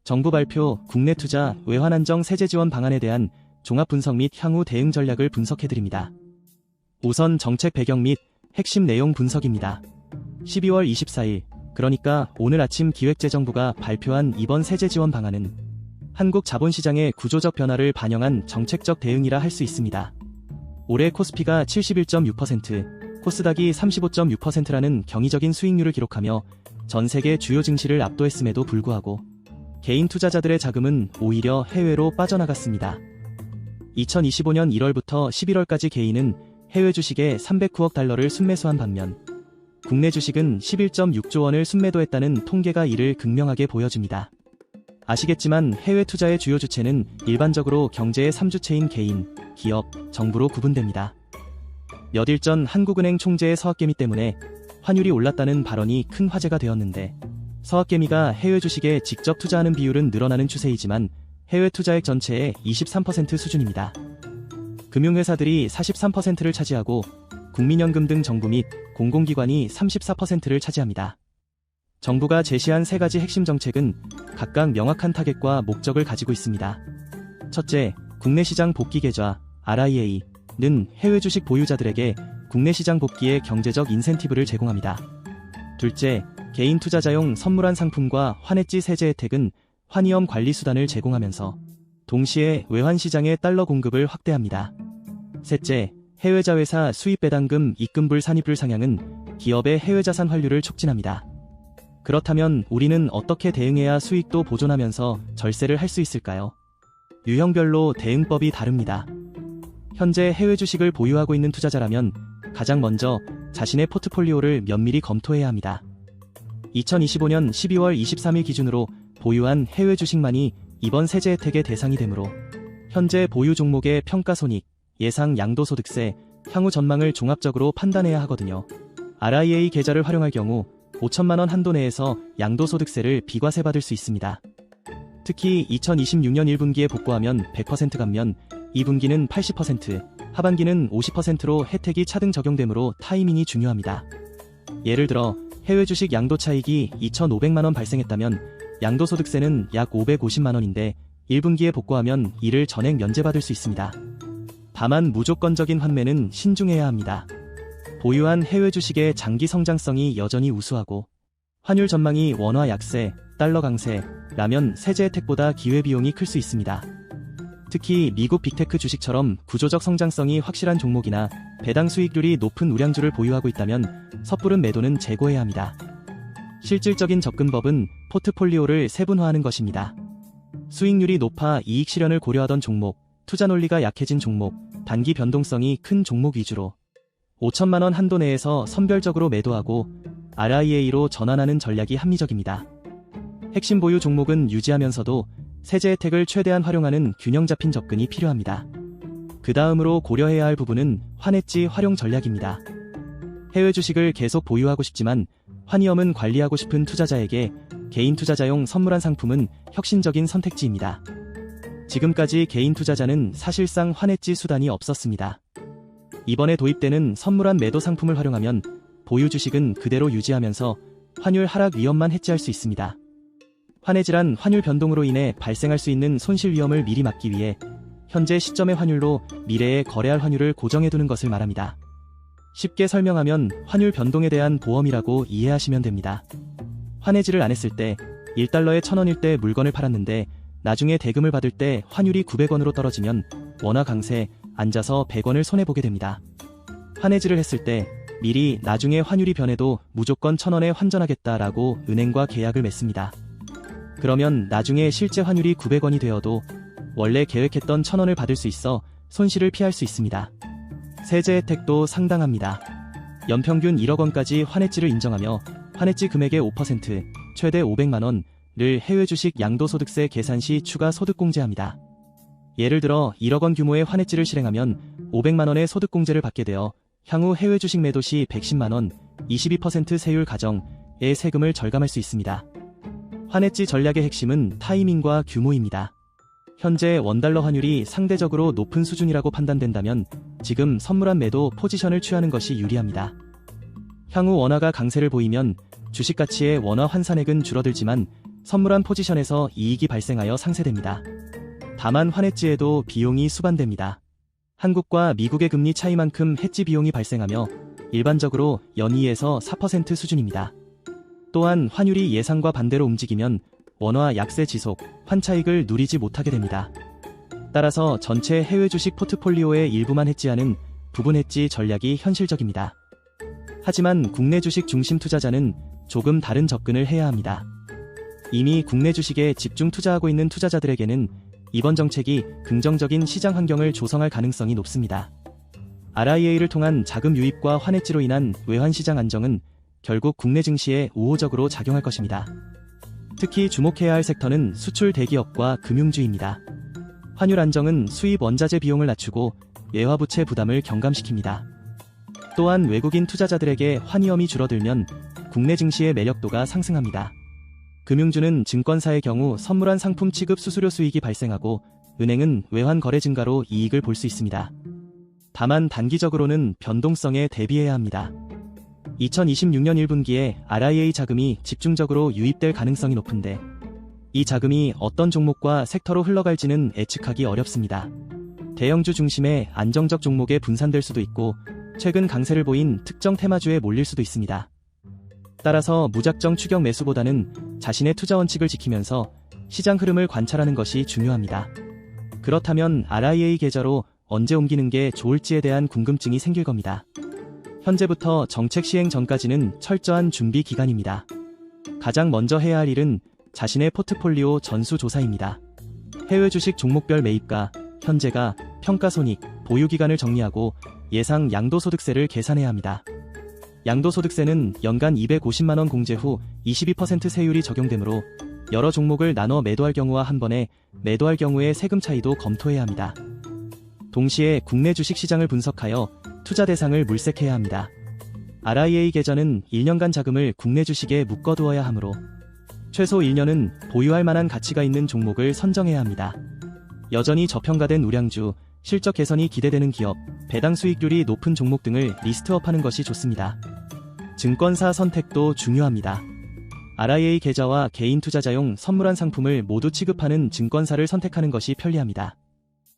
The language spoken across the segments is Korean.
정부 발표 국내 투자 외환 안정 세제 지원 방안에 대한 종합 분석 및 향후 대응 전략을 분석해드립니다. 우선 정책 배경 및 핵심 내용 분석입니다. 12월 24일, 그러니까 오늘 아침 기획재정부가 발표한 이번 세제 지원 방안은 한국 자본시장의 구조적 변화를 반영한 정책적 대응이라 할 수 있습니다. 올해 코스피가 71.6%, 코스닥이 35.6%라는 경이적인 수익률을 기록하며 전 세계 주요 증시를 압도했음에도 불구하고 개인 투자자들의 자금은 오히려 해외로 빠져나갔습니다. 2025년 1월부터 11월까지 개인은 해외 주식에 309억 달러를 순매수한 반면 국내 주식은 11.6조 원을 순매도했다는 통계가 이를 극명하게 보여줍니다. 아시겠지만 해외 투자의 주요 주체는 일반적으로 경제의 3주체인 개인, 기업, 정부로 구분됩니다. 몇일 전 한국은행 총재의 서학개미 때문에 환율이 올랐다는 발언이 큰 화제가 되었는데, 서학개미가 해외 주식에 직접 투자하는 비율은 늘어나는 추세이지만 해외 투자액 전체의 23% 수준입니다. 금융회사들이 43%를 차지하고 국민연금 등 정부 및 공공기관이 34%를 차지합니다. 정부가 제시한 세 가지 핵심 정책은 각각 명확한 타겟과 목적을 가지고 있습니다. 첫째, 국내 시장 복귀 계좌 RIA는 해외 주식 보유자들에게 국내 시장 복귀의 경제적 인센티브를 제공합니다. 둘째, 개인 투자자용 선물한 상품과 환해지 세제 혜택은 환위험 관리 수단을 제공하면서 동시에 외환 시장의 달러 공급을 확대합니다. 셋째, 해외 자회사 수입 배당금 입금불 산입률 상향은 기업의 해외 자산 환류를 촉진합니다. 그렇다면 우리는 어떻게 대응해야 수익도 보존하면서 절세를 할 수 있을까요? 유형별로 대응법이 다릅니다. 현재 해외 주식을 보유하고 있는 투자자라면 가장 먼저 자신의 포트폴리오를 면밀히 검토해야 합니다. 2025년 12월 23일 기준으로 보유한 해외 주식만이 이번 세제 혜택의 대상이 되므로 현재 보유 종목의 평가손익, 예상 양도소득세, 향후 전망을 종합적으로 판단해야 하거든요. RIA 계좌를 활용할 경우 5천만 원 한도 내에서 양도소득세를 비과세 받을 수 있습니다. 특히 2026년 1분기에 복구하면 100% 감면, 2분기는 80%, 하반기는 50%로 혜택이 차등 적용되므로 타이밍이 중요합니다. 예를 들어 해외 주식 양도 차익이 2,500만 원 발생했다면 양도소득세는 약 550만 원인데 1분기에 복구하면 이를 전액 면제받을 수 있습니다. 다만 무조건적인 환매는 신중해야 합니다. 보유한 해외 주식의 장기 성장성이 여전히 우수하고 환율 전망이 원화 약세, 달러 강세라면 세제 혜택보다 기회비용이 클 수 있습니다. 특히 미국 빅테크 주식처럼 구조적 성장성이 확실한 종목이나 배당 수익률이 높은 우량주를 보유하고 있다면 섣부른 매도는 제고해야 합니다. 실질적인 접근법은 포트폴리오를 세분화하는 것입니다. 수익률이 높아 이익 실현을 고려하던 종목, 투자 논리가 약해진 종목, 단기 변동성이 큰 종목 위주로 5천만 원 한도 내에서 선별적으로 매도하고 RIA로 전환하는 전략이 합리적입니다. 핵심 보유 종목은 유지하면서도 세제 혜택을 최대한 활용하는 균형 잡힌 접근이 필요합니다. 그 다음으로 고려해야 할 부분은 환해지 활용 전략입니다. 해외 주식을 계속 보유하고 싶지만 환위험은 관리하고 싶은 투자자에게 개인 투자자용 선물한 상품은 혁신적인 선택지입니다. 지금까지 개인 투자자는 사실상 환해지 수단이 없었습니다. 이번에 도입되는 선물한 매도 상품을 활용하면 보유 주식은 그대로 유지하면서 환율 하락 위험만 해지할 수 있습니다. 환해지란 환율 변동으로 인해 발생할 수 있는 손실 위험을 미리 막기 위해 현재 시점의 환율로 미래에 거래할 환율을 고정해두는 것을 말합니다. 쉽게 설명하면 환율 변동에 대한 보험이라고 이해하시면 됩니다. 환해지를 안 했을 때 1달러에 1,000원일 때 물건을 팔았는데 나중에 대금을 받을 때 환율이 900원으로 떨어지면 원화 강세, 앉아서 100원을 손해보게 됩니다. 환해지를 했을 때 미리 나중에 환율이 변해도 무조건 1,000원에 환전하겠다라고 은행과 계약을 맺습니다. 그러면 나중에 실제 환율이 900원이 되어도 원래 계획했던 1,000원을 받을 수 있어 손실을 피할 수 있습니다. 세제 혜택도 상당합니다. 연평균 1억 원까지 환해지를 인정하며 환해지 금액의 5%, 최대 500만 원을 해외 주식 양도소득세 계산 시 추가 소득공제합니다. 예를 들어 1억 원 규모의 환해지를 실행하면 500만 원의 소득공제를 받게 되어 향후 해외 주식 매도 시 110만 원, 22% 세율 가정의 세금을 절감할 수 있습니다. 환해지 전략의 핵심은 타이밍과 규모입니다. 현재 원달러 환율이 상대적으로 높은 수준이라고 판단된다면 지금 선물한 매도 포지션을 취하는 것이 유리합니다. 향후 원화가 강세를 보이면 주식 가치의 원화 환산액은 줄어들지만 선물한 포지션에서 이익이 발생하여 상쇄됩니다. 다만 환해지에도 비용이 수반됩니다. 한국과 미국의 금리 차이만큼 해지 비용이 발생하며 일반적으로 연 2에서 4% 수준입니다. 또한 환율이 예상과 반대로 움직이면 원화 약세 지속, 환차익을 누리지 못하게 됩니다. 따라서 전체 해외 주식 포트폴리오의 일부만 해지하는 부분 해지 전략이 현실적입니다. 하지만 국내 주식 중심 투자자는 조금 다른 접근을 해야 합니다. 이미 국내 주식에 집중 투자하고 있는 투자자들에게는 이번 정책이 긍정적인 시장 환경을 조성할 가능성이 높습니다. RIA를 통한 자금 유입과 환해지로 인한 외환 시장 안정은 결국 국내 증시에 우호적으로 작용할 것입니다. 특히 주목해야 할 섹터는 수출 대기업과 금융주입니다. 환율 안정은 수입 원자재 비용을 낮추고 외화부채 부담을 경감시킵니다. 또한 외국인 투자자들에게 환위험이 줄어들면 국내 증시의 매력도가 상승합니다. 금융주는 증권사의 경우 선물한 상품 취급 수수료 수익이 발생하고 은행은 외환 거래 증가로 이익을 볼 수 있습니다. 다만 단기적으로는 변동성에 대비해야 합니다. 2026년 1분기에 RIA 자금이 집중적으로 유입될 가능성이 높은데 이 자금이 어떤 종목과 섹터로 흘러갈지는 예측하기 어렵습니다. 대형주 중심의 안정적 종목에 분산될 수도 있고 최근 강세를 보인 특정 테마주에 몰릴 수도 있습니다. 따라서 무작정 추격 매수보다는 자신의 투자 원칙을 지키면서 시장 흐름을 관찰하는 것이 중요합니다. 그렇다면 RIA 계좌로 언제 옮기는 게 좋을지에 대한 궁금증이 생길 겁니다. 현재부터 정책 시행 전까지는 철저한 준비 기간입니다. 가장 먼저 해야 할 일은 자신의 포트폴리오 전수조사입니다. 해외 주식 종목별 매입가, 현재가, 평가손익, 보유기간을 정리하고 예상 양도소득세를 계산해야 합니다. 양도소득세는 연간 250만원 공제 후 22% 세율이 적용되므로 여러 종목을 나눠 매도할 경우와 한 번에 매도할 경우의 세금 차이도 검토해야 합니다. 동시에 국내 주식시장을 분석하여 투자 대상을 물색해야 합니다. RIA 계좌는 1년간 자금을 국내 주식에 묶어두어야 하므로 최소 1년은 보유할 만한 가치가 있는 종목을 선정해야 합니다. 여전히 저평가된 우량주, 실적 개선이 기대되는 기업, 배당 수익률이 높은 종목 등을 리스트업하는 것이 좋습니다. 증권사 선택도 중요합니다. RIA 계좌와 개인 투자자용 선물한 상품을 모두 취급하는 증권사를 선택하는 것이 편리합니다.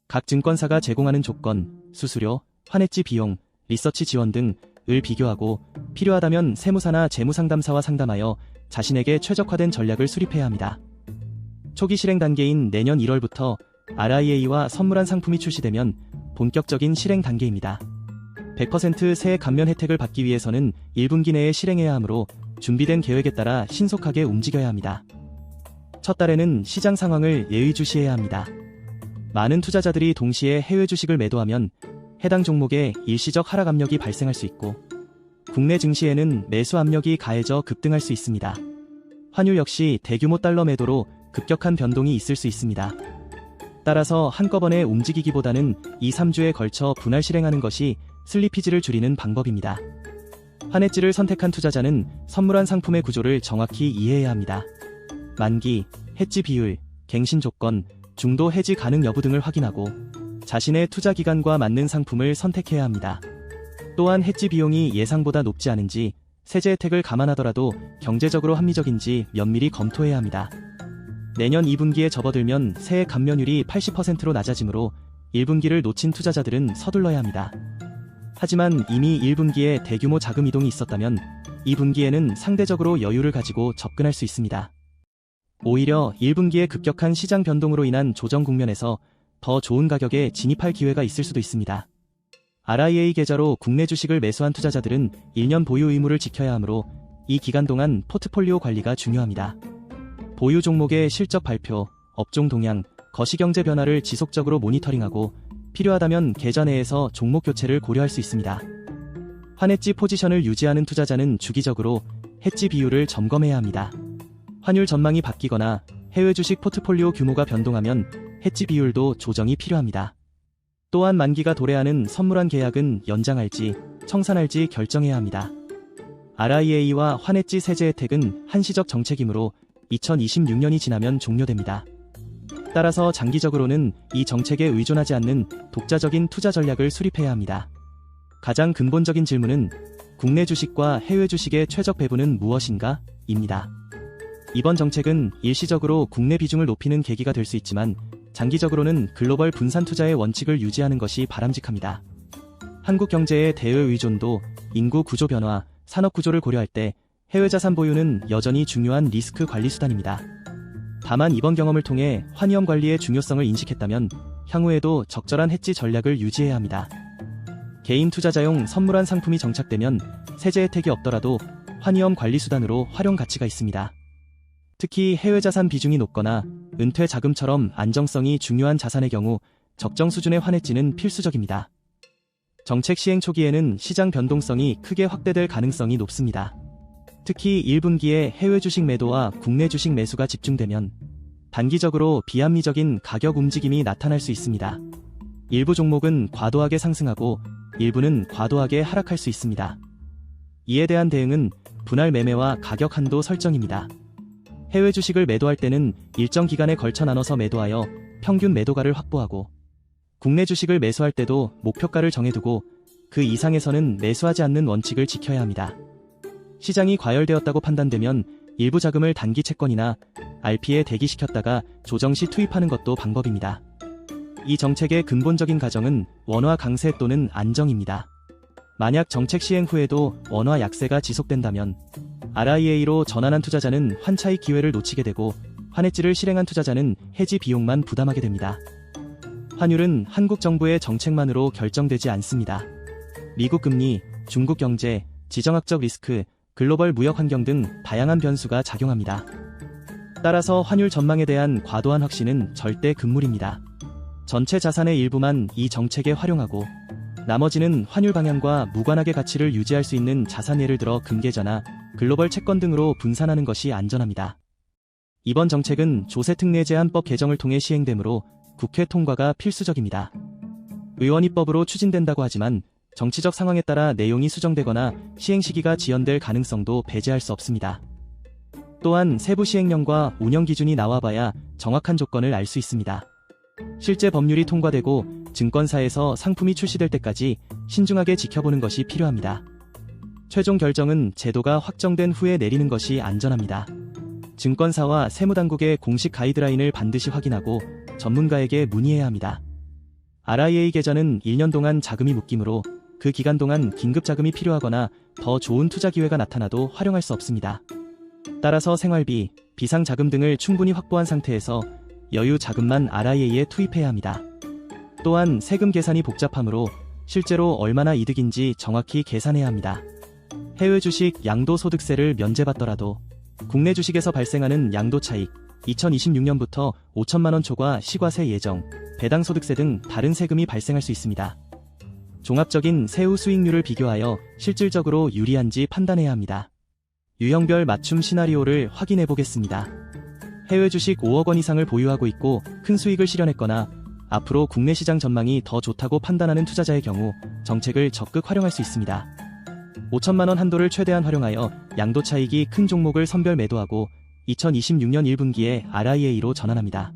각 증권사가 제공하는 조건, 수수료, 환해지 비용, 리서치 지원 등을 비교하고 필요하다면 세무사나 재무상담사와 상담하여 자신에게 최적화된 전략을 수립해야 합니다. 초기 실행 단계인 내년 1월부터 RIA와 선물한 상품이 출시되면 본격적인 실행 단계입니다. 100% 세액 감면 혜택을 받기 위해서는 1분기 내에 실행해야 하므로 준비된 계획에 따라 신속하게 움직여야 합니다. 첫 달에는 시장 상황을 예의주시해야 합니다. 많은 투자자들이 동시에 해외 주식을 매도하면 해당 종목에 일시적 하락 압력이 발생할 수 있고 국내 증시에는 매수 압력이 가해져 급등할 수 있습니다. 환율 역시 대규모 달러 매도로 급격한 변동이 있을 수 있습니다. 따라서 한꺼번에 움직이기보다는 2, 3주에 걸쳐 분할 실행하는 것이 슬리피지를 줄이는 방법입니다. 환해지를 선택한 투자자는 선물한 상품의 구조를 정확히 이해해야 합니다. 만기, 해지 비율, 갱신 조건, 중도 해지 가능 여부 등을 확인하고 자신의 투자 기간과 맞는 상품을 선택해야 합니다. 또한 해지 비용이 예상보다 높지 않은지, 세제 혜택을 감안하더라도 경제적으로 합리적인지 면밀히 검토해야 합니다. 내년 2분기에 접어들면 세액 감면율이 80%로 낮아지므로 1분기를 놓친 투자자들은 서둘러야 합니다. 하지만 이미 1분기에 대규모 자금 이동이 있었다면 2분기에는 상대적으로 여유를 가지고 접근할 수 있습니다. 오히려 1분기의 급격한 시장 변동으로 인한 조정 국면에서 더 좋은 가격에 진입할 기회가 있을 수도 있습니다. RIA 계좌로 국내 주식을 매수한 투자자들은 1년 보유 의무를 지켜야 하므로 이 기간 동안 포트폴리오 관리가 중요합니다. 보유 종목의 실적 발표, 업종 동향, 거시경제 변화를 지속적으로 모니터링하고 필요하다면 계좌 내에서 종목 교체를 고려할 수 있습니다. 환해지 포지션을 유지하는 투자자는 주기적으로 해지 비율을 점검해야 합니다. 환율 전망이 바뀌거나 해외 주식 포트폴리오 규모가 변동하면 해지 비율도 조정이 필요합니다. 또한 만기가 도래하는 선물한 계약은 연장할지 청산할지 결정해야 합니다. RIA와 환해지 세제 혜택은 한시적 정책이므로 2026년이 지나면 종료됩니다. 따라서 장기적으로는 이 정책에 의존하지 않는 독자적인 투자 전략을 수립해야 합니다. 가장 근본적인 질문은 국내 주식과 해외 주식의 최적 배분은 무엇인가? 입니다. 이번 정책은 일시적으로 국내 비중을 높이는 계기가 될 수 있지만 장기적으로는 글로벌 분산 투자의 원칙을 유지하는 것이 바람직합니다. 한국 경제의 대외 의존도, 인구 구조 변화, 산업 구조를 고려할 때 해외 자산 보유는 여전히 중요한 리스크 관리 수단입니다. 다만 이번 경험을 통해 환위험 관리의 중요성을 인식했다면 향후에도 적절한 해지 전략을 유지해야 합니다. 개인 투자자용 선물한 상품이 정착되면 세제 혜택이 없더라도 환위험 관리 수단으로 활용 가치가 있습니다. 특히 해외 자산 비중이 높거나 은퇴 자금처럼 안정성이 중요한 자산의 경우 적정 수준의 환해지는 필수적입니다. 정책 시행 초기에는 시장 변동성이 크게 확대될 가능성이 높습니다. 특히 1분기에 해외 주식 매도와 국내 주식 매수가 집중되면 단기적으로 비합리적인 가격 움직임이 나타날 수 있습니다. 일부 종목은 과도하게 상승하고 일부는 과도하게 하락할 수 있습니다. 이에 대한 대응은 분할 매매와 가격 한도 설정입니다. 해외 주식을 매도할 때는 일정 기간에 걸쳐 나눠서 매도하여 평균 매도가를 확보하고, 국내 주식을 매수할 때도 목표가를 정해두고 그 이상에서는 매수하지 않는 원칙을 지켜야 합니다. 시장이 과열되었다고 판단되면 일부 자금을 단기 채권이나 RP에 대기시켰다가 조정 시 투입하는 것도 방법입니다. 이 정책의 근본적인 가정은 원화 강세 또는 안정입니다. 만약 정책 시행 후에도 원화 약세가 지속된다면 RIA로 전환한 투자자는 환차익 기회를 놓치게 되고 환해지를 실행한 투자자는 해지 비용만 부담하게 됩니다. 환율은 한국 정부의 정책만으로 결정되지 않습니다. 미국 금리, 중국 경제, 지정학적 리스크, 글로벌 무역 환경 등 다양한 변수가 작용합니다. 따라서 환율 전망에 대한 과도한 확신은 절대 금물입니다. 전체 자산의 일부만 이 정책에 활용하고 나머지는 환율 방향과 무관하게 가치를 유지할 수 있는 자산, 예를 들어 금계좌나 글로벌 채권 등으로 분산하는 것이 안전합니다. 이번 정책은 조세특례 제한법 개정을 통해 시행되므로 국회 통과가 필수적입니다. 의원 입법으로 추진된다고 하지만 정치적 상황에 따라 내용이 수정되거나 시행 시기가 지연될 가능성도 배제할 수 없습니다. 또한 세부 시행령과 운영 기준이 나와봐야 정확한 조건을 알 수 있습니다. 실제 법률이 통과되고 증권사에서 상품이 출시될 때까지 신중하게 지켜보는 것이 필요합니다. 최종 결정은 제도가 확정된 후에 내리는 것이 안전합니다. 증권사와 세무당국의 공식 가이드라인을 반드시 확인하고 전문가에게 문의해야 합니다. RIA 계좌는 1년 동안 자금이 묶이므로 그 기간 동안 긴급 자금이 필요하거나 더 좋은 투자 기회가 나타나도 활용할 수 없습니다. 따라서 생활비, 비상자금 등을 충분히 확보한 상태에서 여유 자금만 RIA에 투입해야 합니다. 또한 세금 계산이 복잡하므로 실제로 얼마나 이득인지 정확히 계산해야 합니다. 해외 주식 양도소득세를 면제받더라도 국내 주식에서 발생하는 양도차익, 2026년부터 5천만원 초과 시과세 예정, 배당소득세 등 다른 세금이 발생할 수 있습니다. 종합적인 세후 수익률을 비교하여 실질적으로 유리한지 판단해야 합니다. 유형별 맞춤 시나리오를 확인해 보겠습니다. 해외 주식 5억 원 이상을 보유하고 있고 큰 수익을 실현했거나 앞으로 국내 시장 전망이 더 좋다고 판단하는 투자자의 경우 정책을 적극 활용할 수 있습니다. 5천만 원 한도를 최대한 활용하여 양도 차익이 큰 종목을 선별 매도하고 2026년 1분기에 RIA로 전환합니다.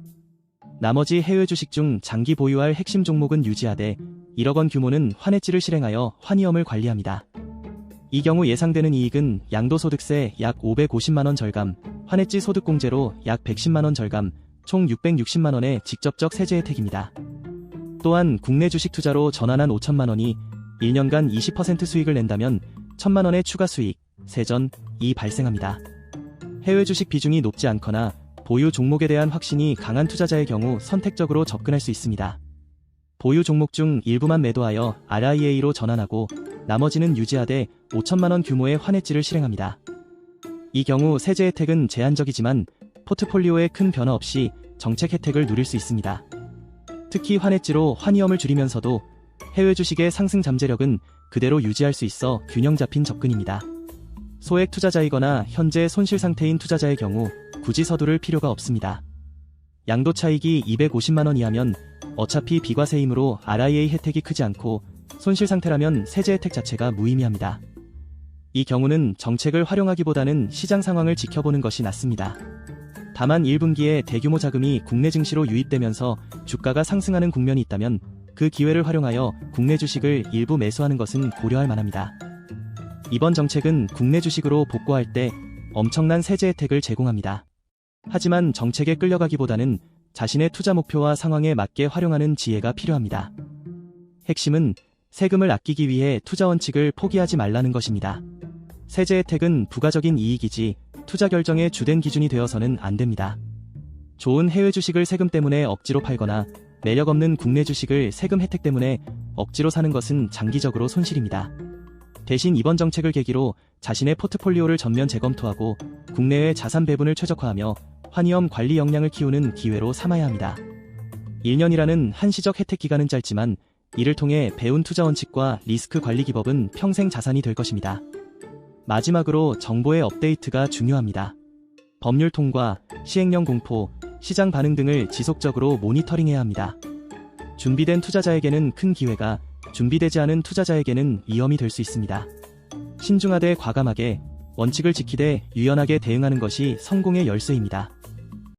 나머지 해외 주식 중 장기 보유할 핵심 종목은 유지하되 1억 원 규모는 환해지를 실행하여 환위험을 관리합니다. 이 경우 예상되는 이익은 양도소득세 약 550만 원 절감, 환해지 소득공제로 약 110만 원 절감, 총 660만 원의 직접적 세제 혜택입니다. 또한 국내 주식 투자로 전환한 5천만 원이 1년간 20% 수익을 낸다면 1,000만 원의 추가 수익, 세전이 발생합니다. 해외 주식 비중이 높지 않거나 보유 종목에 대한 확신이 강한 투자자의 경우 선택적으로 접근할 수 있습니다. 보유 종목 중 일부만 매도하여 RIA로 전환하고 나머지는 유지하되 5천만 원 규모의 환해지를 실행합니다. 이 경우 세제 혜택은 제한적이지만 포트폴리오에 큰 변화 없이 정책 혜택을 누릴 수 있습니다. 특히 환해지로 환위험을 줄이면서도 해외 주식의 상승 잠재력은 그대로 유지할 수 있어 균형 잡힌 접근입니다. 소액 투자자이거나 현재 손실 상태인 투자자의 경우 굳이 서두를 필요가 없습니다. 양도 차익이 250만 원 이하면 어차피 비과세이므로 RIA 혜택이 크지 않고 손실 상태라면 세제 혜택 자체가 무의미합니다. 이 경우는 정책을 활용하기보다는 시장 상황을 지켜보는 것이 낫습니다. 다만 1분기에 대규모 자금이 국내 증시로 유입되면서 주가가 상승하는 국면이 있다면 그 기회를 활용하여 국내 주식을 일부 매수하는 것은 고려할 만합니다. 이번 정책은 국내 주식으로 복구할 때 엄청난 세제 혜택을 제공합니다. 하지만 정책에 끌려가기보다는 자신의 투자 목표와 상황에 맞게 활용하는 지혜가 필요합니다. 핵심은 세금을 아끼기 위해 투자 원칙을 포기하지 말라는 것입니다. 세제 혜택은 부가적인 이익이지 투자 결정의 주된 기준이 되어서는 안 됩니다. 좋은 해외 주식을 세금 때문에 억지로 팔거나 매력 없는 국내 주식을 세금 혜택 때문에 억지로 사는 것은 장기적으로 손실입니다. 대신 이번 정책을 계기로 자신의 포트폴리오를 전면 재검토하고 국내외 자산 배분을 최적화하며 환위험 관리 역량을 키우는 기회로 삼아야 합니다. 1년이라는 한시적 혜택 기간은 짧지만 이를 통해 배운 투자 원칙과 리스크 관리 기법은 평생 자산이 될 것입니다. 마지막으로 정보의 업데이트가 중요합니다. 법률 통과, 시행령 공포, 시장 반응 등을 지속적으로 모니터링해야 합니다. 준비된 투자자에게는 큰 기회가, 준비되지 않은 투자자에게는 위험이 될 수 있습니다. 신중하되 과감하게, 원칙을 지키되 유연하게 대응하는 것이 성공의 열쇠입니다.